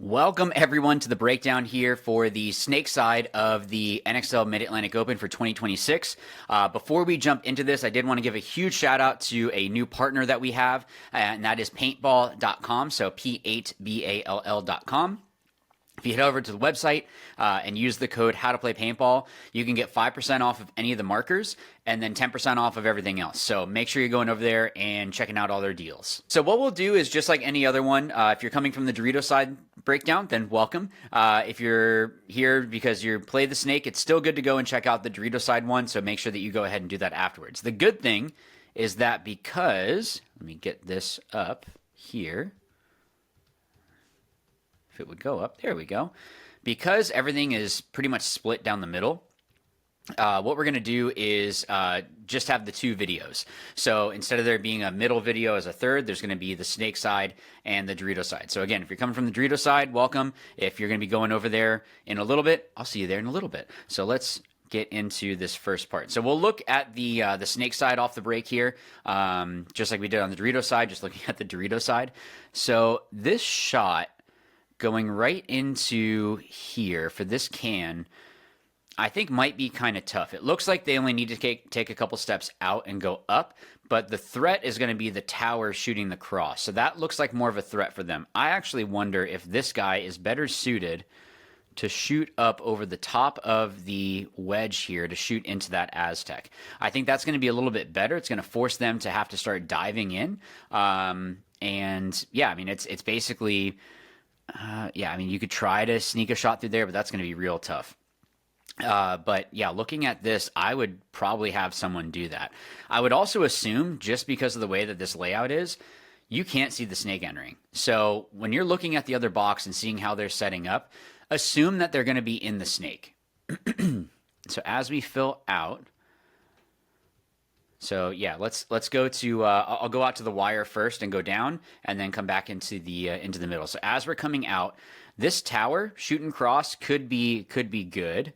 Welcome everyone to the breakdown here for the snake side of the NXL Mid-Atlantic Open for 2026. Before we jump into this, I did want to give a huge shout out to a new partner that we have, and that is paintball.com, so P8BALL.com. If you head over to the website and use the code How to Play Paintball, you can get 5% off of any of the markers and then 10% off of everything else. So make sure you're going over there and checking out all their deals. So what we'll do is just like any other one, if you're coming from the Dorito side breakdown, then welcome. If you're here because you play the snake, it's still good to go and check out the Dorito side one. So make sure that you go ahead and do that afterwards. The good thing is that because, let me get this up here. It would go up. There we go. Because everything is pretty much split down the middle, what we're going to do is just have the two videos. So instead of there being a middle video as a third, there's going to be the snake side and the Dorito side. So again, if you're coming from the Dorito side, welcome. If you're going to be going over there in a little bit, I'll see you there in a little bit. So let's get into this first part. So we'll look at the snake side off the break here, just like we did on the Dorito side, just looking at the Dorito side. So this shot going right into here for this can, I think might be kind of tough. It looks like they only need to take a couple steps out and go up, but the threat is going to be the tower shooting the cross. So that looks like more of a threat for them. I actually wonder if this guy is better suited to shoot up over the top of the wedge here to shoot into that Aztec. I think that's going to be a little bit better. It's going to force them to have to start diving in. And yeah, I mean, it's basically... yeah, I mean, you could try to sneak a shot through there, but that's going to be real tough. But yeah, looking at this, I would probably have someone do that. I would also assume, just because of the way that this layout is, you can't see the snake entering. So when you're looking at the other box and seeing how they're setting up, assume that they're going to be in the snake. So as we fill out, so yeah, let's go to, I'll go out to the wire first and go down and then come back into the middle. So as we're coming out, this tower, shoot and cross, could be good.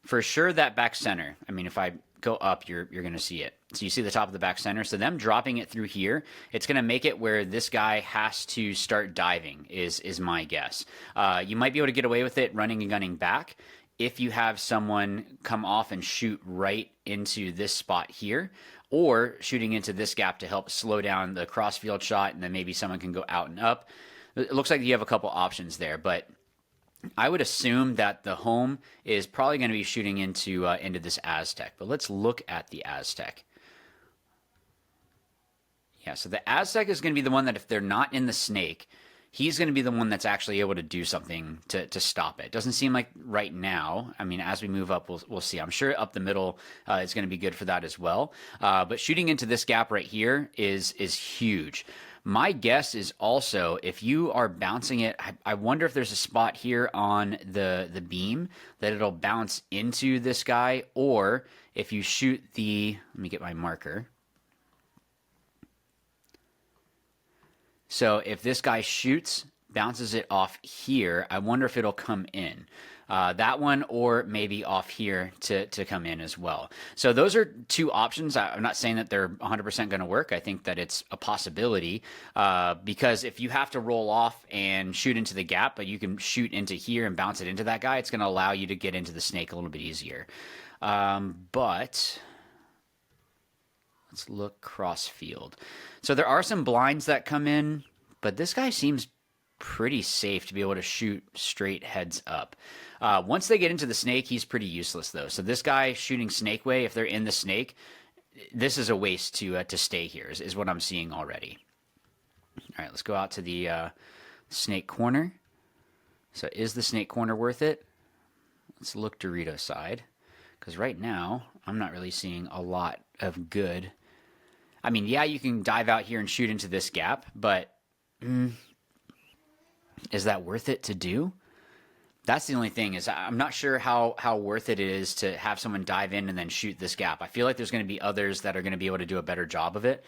For sure that back center, I mean, if I go up, you're going to see it. So you see the top of the back center. So them dropping it through here, it's going to make it where this guy has to start diving is my guess. You might be able to get away with it running and gunning back if you have someone come off and shoot right into this spot here, or shooting into this gap to help slow down the crossfield shot, and then maybe someone can go out and up. It looks like you have a couple options there, but I would assume that the home is probably going to be shooting into this Aztec. But let's look at the Aztec. Yeah, so the Aztec is going to be the one that if they're not in the snake, he's going to be the one that's actually able to do something to stop it. Doesn't seem like right now. I mean, as we move up, we'll see. I'm sure up the middle is going to be good for that as well. But shooting into this gap right here is huge. My guess is also if you are bouncing it, I wonder if there's a spot here on the beam that it'll bounce into this guy, or if you shoot the, let me get my marker. So if this guy shoots, bounces it off here, I wonder if it'll come in. That one, or maybe off here to come in as well. So those are two options. I'm not saying that they're 100% going to work. I think that it's a possibility because if you have to roll off and shoot into the gap, but you can shoot into here and bounce it into that guy, it's going to allow you to get into the snake a little bit easier. But let's look cross field. So there are some blinds that come in, but this guy seems pretty safe to be able to shoot straight heads up. Once they get into the snake, he's pretty useless though. So this guy shooting snake way, if they're in the snake, this is a waste to stay here, is what I'm seeing already. All right, let's go out to the snake corner. So is the snake corner worth it? Let's look Dorito side, because right now I'm not really seeing a lot of good. I mean, yeah, you can dive out here and shoot into this gap, but is that worth it to do? That's the only thing, is I'm not sure how worth it is to have someone dive in and then shoot this gap. I feel like there's going to be others that are going to be able to do a better job of it.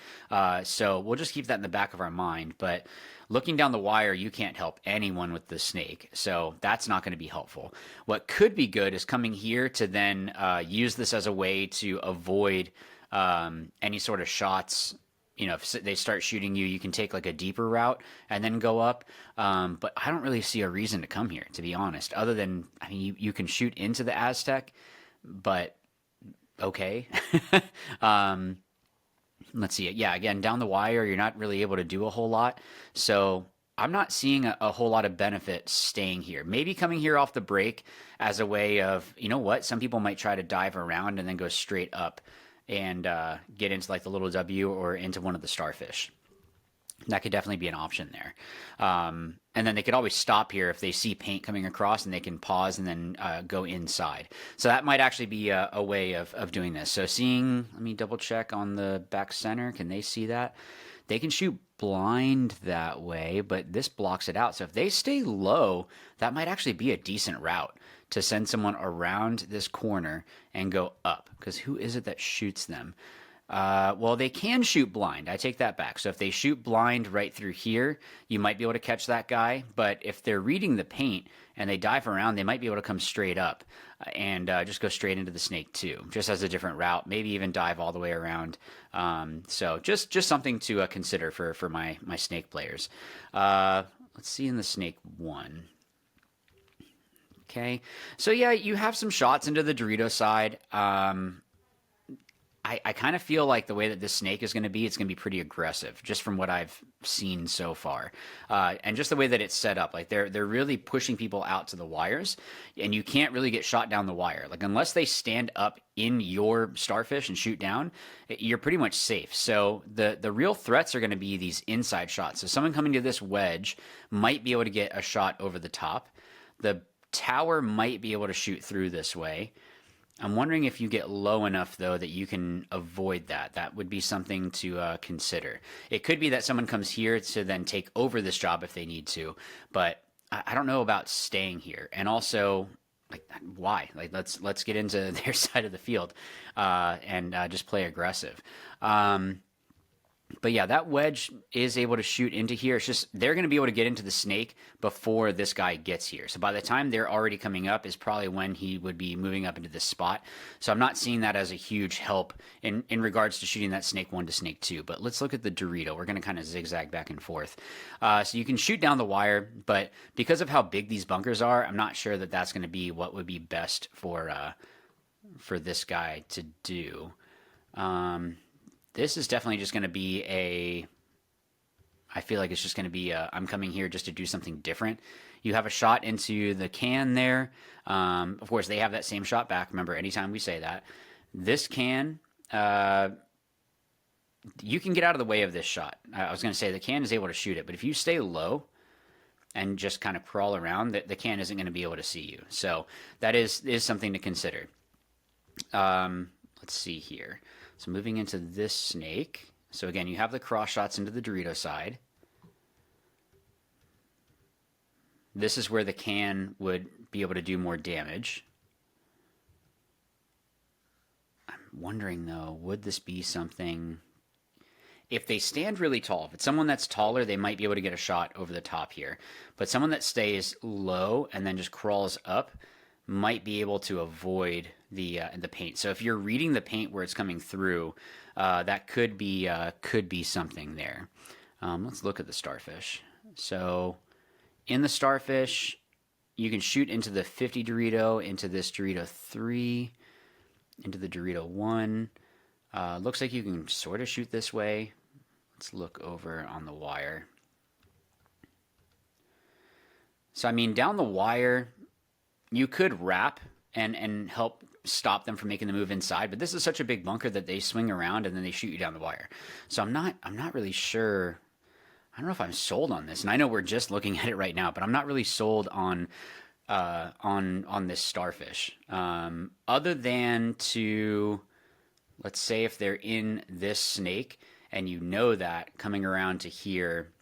So we'll just keep that in the back of our mind. But looking down the wire, you can't help anyone with the snake. So that's not going to be helpful. What could be good is coming here to then use this as a way to avoid any sort of shots you know, if they start shooting you, you can take like a deeper route and then go up. But I don't really see a reason to come here, to be honest, other than, I mean, you can shoot into the Aztec, but okay. um, let's see. Yeah, again, down the wire, you're not really able to do a whole lot. So I'm not seeing a whole lot of benefit staying here. Maybe coming here off the break as a way of, you know what, some people might try to dive around and then go straight up and get into like the little W or into one of the starfish. That could definitely be an option there. And then they could always stop here if they see paint coming across, and they can pause and then go inside. So that might actually be a way of doing this. So seeing, let me double check on the back center. Can they see that? They can shoot blind that way, but this blocks it out. So if they stay low, that might actually be a decent route to send someone around this corner and go up. Because who is it that shoots them? Well, they can shoot blind. I take that back. So if they shoot blind right through here, you might be able to catch that guy. But if they're reading the paint and they dive around, they might be able to come straight up and just go straight into the snake too, just as a different route. Maybe even dive all the way around. So just something to consider for my snake players. Let's see in the snake one. Okay, so yeah, you have some shots into the Dorito side. I kind of feel like the way that this snake is going to be, it's going to be pretty aggressive, just from what I've seen so far, and just the way that it's set up. Like they're really pushing people out to the wires, and you can't really get shot down the wire. Like unless they stand up in your starfish and shoot down, you're pretty much safe. So the real threats are going to be these inside shots. So someone coming to this wedge might be able to get a shot over the top. The tower might be able to shoot through this way. I'm wondering if you get low enough, though, that you can avoid that. That would be something to consider. It could be that someone comes here to then take over this job if they need to, but I don't know about staying here. And also, like, why? Like, let's get into their side of the field and just play aggressive. But yeah, that wedge is able to shoot into here. It's just they're going to be able to get into the snake before this guy gets here. So by the time they're already coming up is probably when he would be moving up into this spot. So I'm not seeing that as a huge help in regards to shooting that snake 1 to snake 2. But let's look at the Dorito. We're going to kind of zigzag back and forth. So you can shoot down the wire, but because of how big these bunkers are, I'm not sure that that's going to be what would be best for this guy to do. This is definitely just going to be I feel like it's just going to be I'm coming here just to do something different. You have a shot into the can there. Of course, they have that same shot back. Remember, anytime we say that. This can, you can get out of the way of this shot. I was going to say the can is able to shoot it, but if you stay low and just kind of crawl around, the can isn't going to be able to see you. So that is something to consider. Let's see here. So moving into this snake. So again, you have the cross shots into the Dorito side. This is where the can would be able to do more damage. I'm wondering though, would this be something... If they stand really tall, if it's someone that's taller, they might be able to get a shot over the top here. But someone that stays low and then just crawls up might be able to avoid the paint. So if you're reading the paint where it's coming through, that could be something there. Let's look at the starfish. So in the starfish, you can shoot into the 50 Dorito, into this Dorito 3, into the Dorito 1. Looks like you can sort of shoot this way. Let's look over on the wire. So I mean, down the wire, you could wrap and help stop them from making the move inside, but this is such a big bunker that they swing around and then they shoot you down the wire. So I'm not really sure. I don't know if I'm sold on this, and I know we're just looking at it right now, but I'm not really sold on this starfish. Other than to, let's say if they're in this snake and you know that coming around to here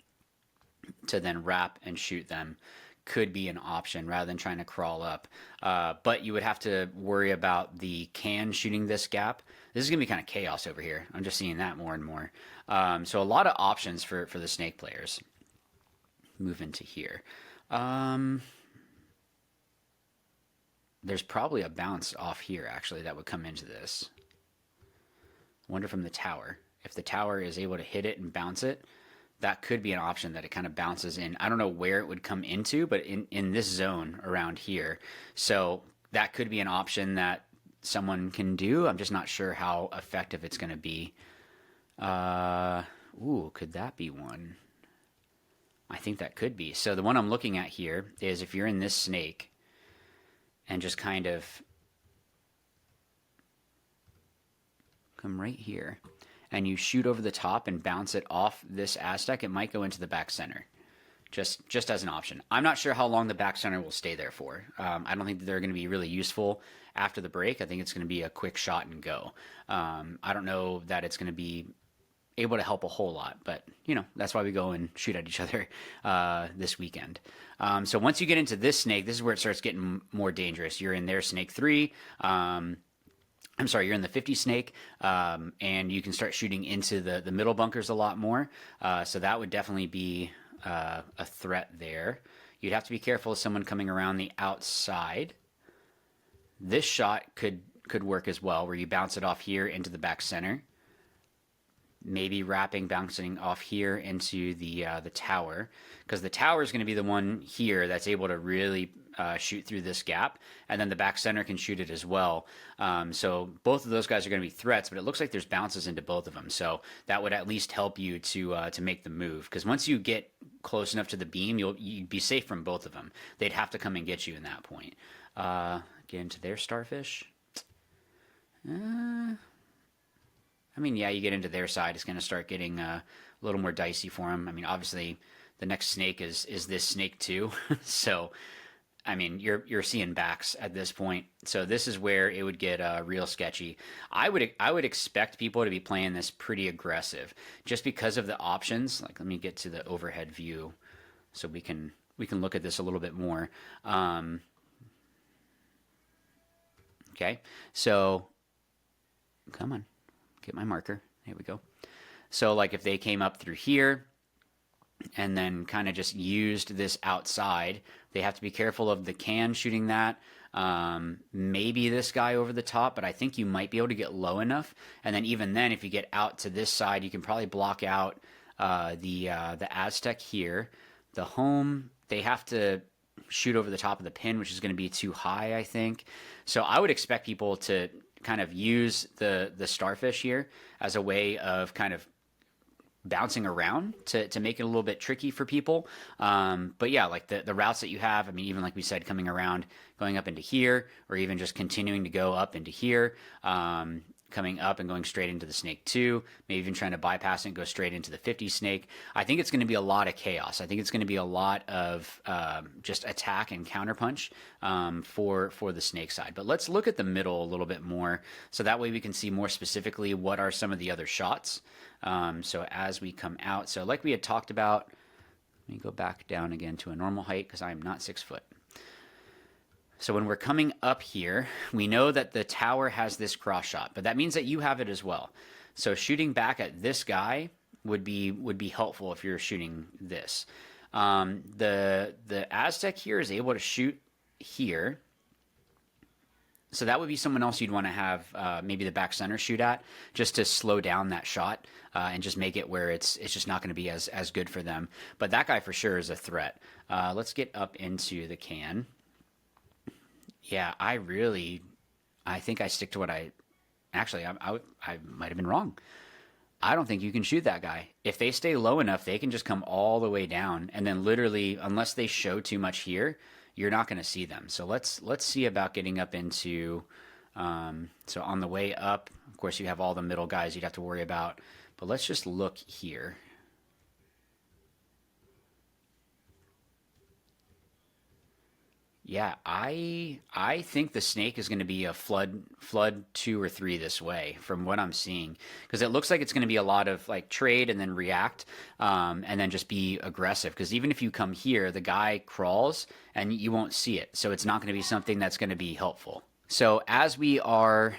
to then wrap and shoot them could be an option rather than trying to crawl up. But you would have to worry about the can shooting this gap. This is going to be kind of chaos over here. I'm just seeing that more and more. So a lot of options for the snake players. Move into here. There's probably a bounce off here, actually, that would come into this. I wonder from the tower if the tower is able to hit it and bounce it, that could be an option that it kind of bounces in. I don't know where it would come into, but in this zone around here. So that could be an option that someone can do. I'm just not sure how effective it's going to be. Ooh, could that be one? I think that could be. So the one I'm looking at here is if you're in this snake and just kind of come right here and you shoot over the top and bounce it off this Aztec, it might go into the back center. Just as an option. I'm not sure how long the back center will stay there for. I don't think that they're going to be really useful after the break. I think it's going to be a quick shot and go. I don't know that it's going to be able to help a whole lot, but you know, that's why we go and shoot at each other this weekend. So once you get into this snake, this is where it starts getting more dangerous. You're in their snake 3. I'm sorry, you're in the 50 snake, and you can start shooting into the middle bunkers a lot more. So that would definitely be a threat there. You'd have to be careful of someone coming around the outside. This shot could work as well, where you bounce it off here into the back center. Maybe bouncing off here into the tower, because the tower is going to be the one here that's able to really shoot through this gap, and then the back center can shoot it as well. So both of those guys are going to be threats, but it looks like there's bounces into both of them. So that would at least help you to make the move, because once you get close enough to the beam, you'd be safe from both of them. They'd have to come and get you in that point. Get into their starfish. I mean, yeah, you get into their side, it's going to start getting a little more dicey for them. I mean, obviously, the next snake is this snake too. So, I mean, you're seeing backs at this point. So this is where it would get real sketchy. I would expect people to be playing this pretty aggressive, just because of the options. Like, let me get to the overhead view, so we can look at this a little bit more. Okay, so come on. Get my marker. Here we go. So like if they came up through here and then kind of just used this outside, they have to be careful of the can shooting that. Maybe this guy over the top, but I think you might be able to get low enough. And then even then, if you get out to this side, you can probably block out the Aztec here. The home, they have to shoot over the top of the pin, which is going to be too high, I think. So I would expect people to kind of use the starfish here as a way of kind of bouncing around to make it a little bit tricky for people. But yeah, like the routes that you have, I mean, even like we said, coming around, going up into here, or even just continuing to go up into here, coming up and going straight into the snake 2, maybe even trying to bypass it and go straight into the 50 snake. I think it's going to be a lot of chaos. I think it's going to be a lot of just attack and counterpunch for the snake side. But let's look at the middle a little bit more, so that way we can see more specifically what are some of the other shots. So as we come out, so like we had talked about, let me go back down again to a normal height, because I am not 6 foot. So when we're coming up here, we know that the tower has this cross shot, but that means that you have it as well. So shooting back at this guy would be helpful if you're shooting this. The Aztec here is able to shoot here. So that would be someone else you'd want to have maybe the back center shoot at, just to slow down that shot and just make it where it's just not going to be as good for them. But that guy for sure is a threat. Let's get up into the can. Yeah, I think I stick to what I might have been wrong. I don't think you can shoot that guy. If they stay low enough, they can just come all the way down, and then literally, unless they show too much here, you're not going to see them. So let's see about getting up into, so on the way up, of course you have all the middle guys you'd have to worry about, but let's just look here. Yeah, I think the snake is going to be a flood 2 or 3 this way from what I'm seeing, because it looks like it's going to be a lot of like trade and then react, and then just be aggressive, because even if you come here, the guy crawls and you won't see it, so it's not going to be something that's going to be helpful. So as we are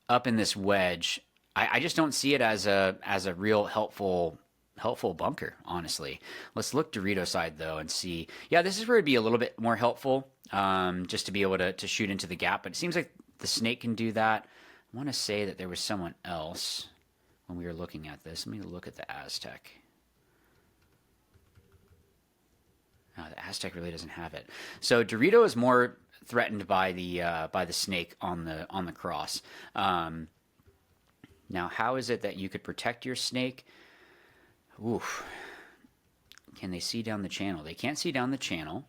up in this wedge, I just don't see it as a real helpful bunker, honestly. Let's look Dorito side though and see. Yeah, this is where it'd be a little bit more helpful, just to be able to shoot into the gap, but it seems like the snake can do that. I want to say that there was someone else. when we were looking at this. Let me look at the Aztec. No, the Aztec really doesn't have it. So Dorito is more threatened by the snake on the cross. Now, how is it that you could protect your snake? Oof. Can they see down the channel? They can't see down the channel.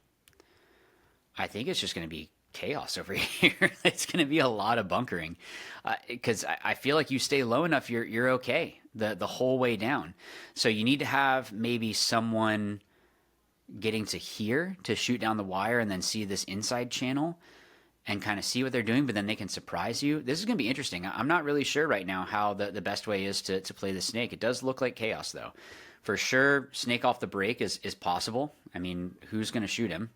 I think it's just going to be chaos over here. It's going to be a lot of bunkering, because I feel like you stay low enough, you're okay the whole way down. So you need to have maybe someone getting to here to shoot down the wire and then see this inside channel and kind of see what they're doing, but then they can surprise you. This is going to be interesting. I'm not really sure right now how the best way is to play the snake. It does look like chaos, though. For sure, snake off the break is possible. I mean, who's going to shoot him?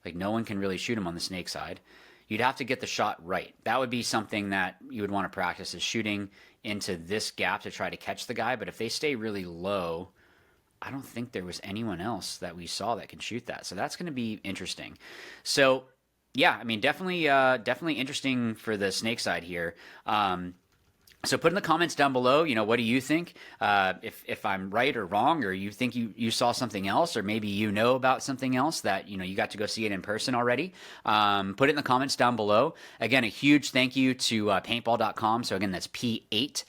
Like, no one can really shoot him on the snake side. You'd have to get the shot right. That would be something that you would want to practice, is shooting into this gap to try to catch the guy. But if they stay really low, I don't think there was anyone else that we saw that can shoot that. So that's going to be interesting. So yeah, I mean, definitely interesting for the snake side here. So put in the comments down below, what do you think? If I'm right or wrong, or you think you saw something else, or maybe you know about something else that, you got to go see it in person already. Put it in the comments down below. Again, a huge thank you to paintball.com. So again, that's P8.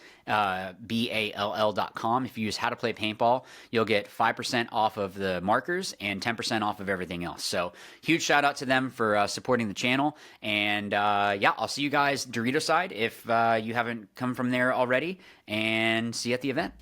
BALL.com. If you use How to Play Paintball, you'll get 5% off of the markers and 10% off of everything else. So huge shout out to them for supporting the channel. And yeah, I'll see you guys Dorito side if you haven't come from there already, and see you at the event.